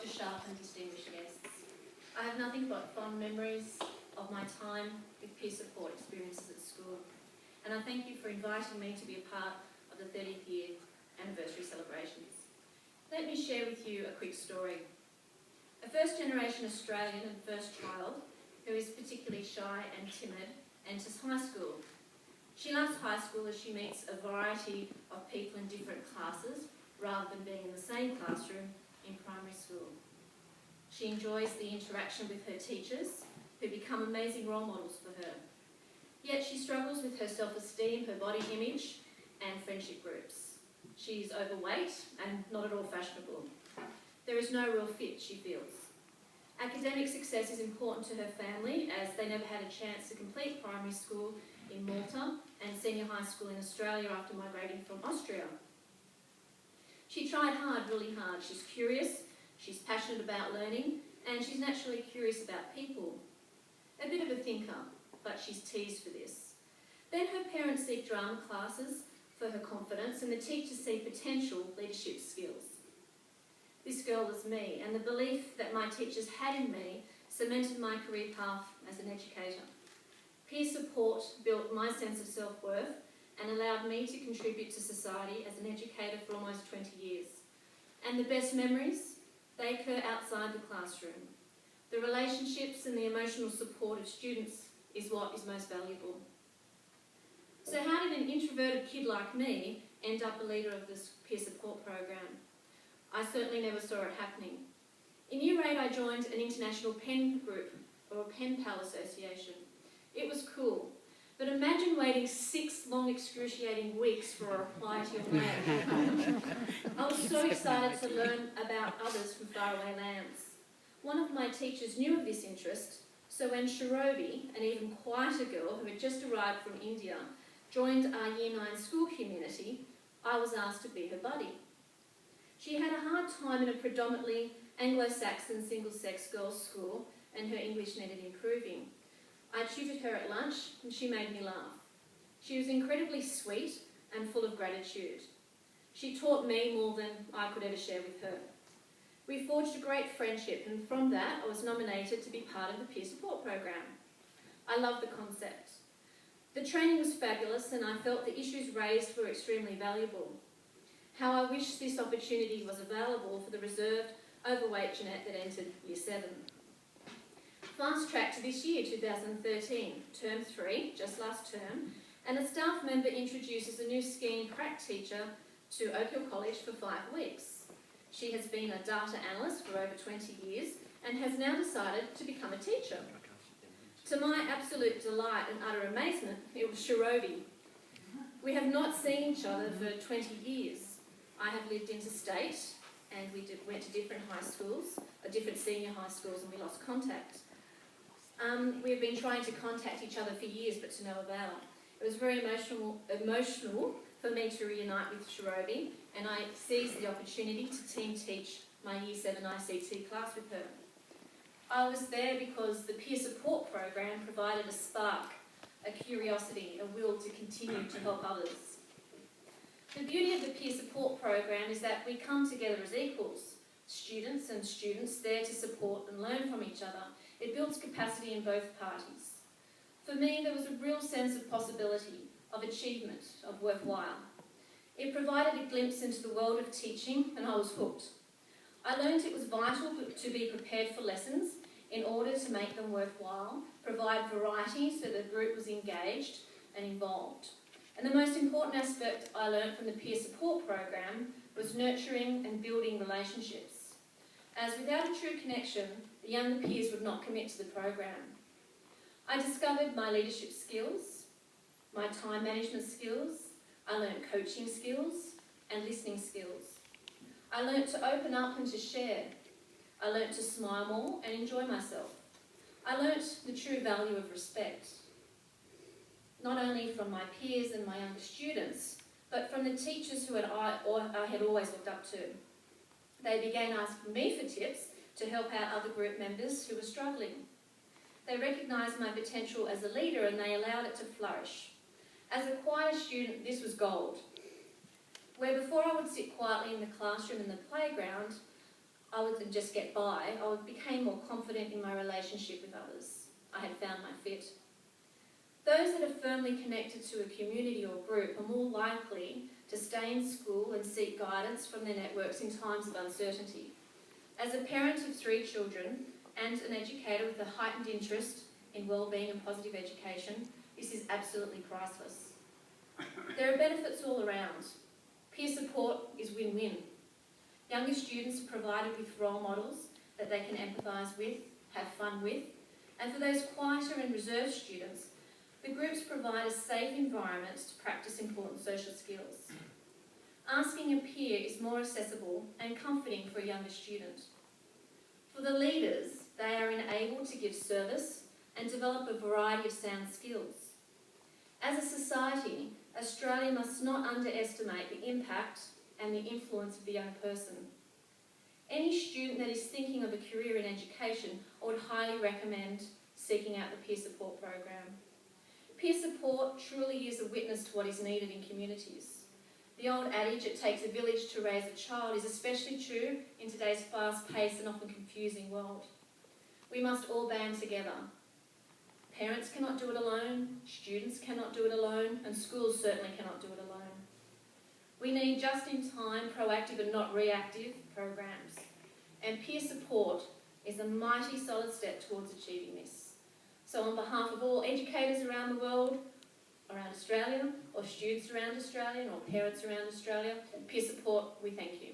Dr. Sharp and distinguished guests. I have nothing but fond memories of my time with peer support experiences at school, and I thank you for inviting me to be a part of the 30th year anniversary celebrations. Let me share with you a quick story. A first-generation Australian and first child who is particularly shy and timid enters high school. She loves high school as she meets a variety of people in different classes rather than being in the same classroom in primary school. She enjoys the interaction with her teachers, who become amazing role models for her. Yet she struggles with her self-esteem, her body image, and friendship groups. She is overweight and not at all fashionable. There is no real fit, she feels. Academic success is important to her family, as they never had a chance to complete primary school in Malta and senior high school in Australia after migrating from Austria. She tried hard, really hard. She's curious, she's passionate about learning, and she's naturally curious about people. A bit of a thinker, but she's teased for this. Then her parents seek drama classes for her confidence, and the teachers see potential leadership skills. This girl was me, and the belief that my teachers had in me cemented my career path as an educator. Peer support built my sense of self-worth and allowed me to contribute to society as an educator for almost 20 years. And the best memories, they occur outside the classroom. The relationships and the emotional support of students is what is most valuable. So how did an introverted kid like me end up a leader of this peer support program? I certainly never saw it happening. In Year 8, I joined an international pen group, or a pen pal association. It was cool. But imagine waiting 6 long, excruciating weeks for a reply to your mail. I was so excited to learn about others from faraway lands. One of my teachers knew of this interest, so when Shirovi, an even quieter girl who had just arrived from India, joined our Year 9 school community, I was asked to be her buddy. She had a hard time in a predominantly Anglo-Saxon single-sex girls' school, and her English needed improving. I tutored her at lunch, and she made me laugh. She was incredibly sweet and full of gratitude. She taught me more than I could ever share with her. We forged a great friendship, and from that I was nominated to be part of the peer support program. I love the concept. The training was fabulous, and I felt the issues raised were extremely valuable. How I wish this opportunity was available for the reserved, overweight Jeanette that entered Year 7. Fast track to this year, 2013, Term 3, just last term, and a staff member introduces a new skiing crack teacher to Oak Hill College for 5 weeks. She has been a data analyst for over 20 years and has now decided to become a teacher. To my absolute delight and utter amazement, it was Shirovi. We have not seen each other for 20 years. I have lived interstate, and we went to different high schools, different senior high schools, and we lost contact. We've been trying to contact each other for years, but to no avail. It was very emotional for me to reunite with Shirovi, and I seized the opportunity to team teach my Year 7 ICT class with her. I was there because the peer support program provided a spark, a curiosity, a will to continue to help others. The beauty of the peer support program is that we come together as equals, students and students there to support and learn from each other. It builds capacity in both parties. For me, there was a real sense of possibility, of achievement, of worthwhile. It provided a glimpse into the world of teaching, and I was hooked. I learned it was vital to be prepared for lessons in order to make them worthwhile, provide variety so the group was engaged and involved. And the most important aspect I learned from the peer support program was nurturing and building relationships. As without a true connection, the younger peers would not commit to the program. I discovered my leadership skills, my time management skills, I learned coaching skills and listening skills. I learnt to open up and to share. I learnt to smile more and enjoy myself. I learnt the true value of respect, not only from my peers and my younger students, but from the teachers who I had always looked up to. They began asking me for tips to help out other group members who were struggling. They recognised my potential as a leader, and they allowed it to flourish. As a quiet student, this was gold. Where before I would sit quietly in the classroom and the playground, I would just get by, I became more confident in my relationship with others. I had found my fit. Those that are firmly connected to a community or group are more likely to stay in school and seek guidance from their networks in times of uncertainty. As a parent of 3 children and an educator with a heightened interest in well-being and positive education, this is absolutely priceless. There are benefits all around. Peer support is win-win. Younger students are provided with role models that they can empathise with, have fun with, and for those quieter and reserved students, the groups provide a safe environment to practice important social skills. Asking a peer is more accessible and comforting for a younger student. For the leaders, they are enabled to give service and develop a variety of sound skills. As a society, Australia must not underestimate the impact and the influence of the young person. Any student that is thinking of a career in education, I would highly recommend seeking out the peer support program. Peer support truly is a witness to what is needed in communities. The old adage, it takes a village to raise a child, is especially true in today's fast-paced and often confusing world. We must all band together. Parents cannot do it alone, students cannot do it alone, and schools certainly cannot do it alone. We need just-in-time, proactive and not reactive programs. And peer support is a mighty solid step towards achieving this. So on behalf of all educators around the world, around Australia, or students around Australia, or parents around Australia, peer support, we thank you.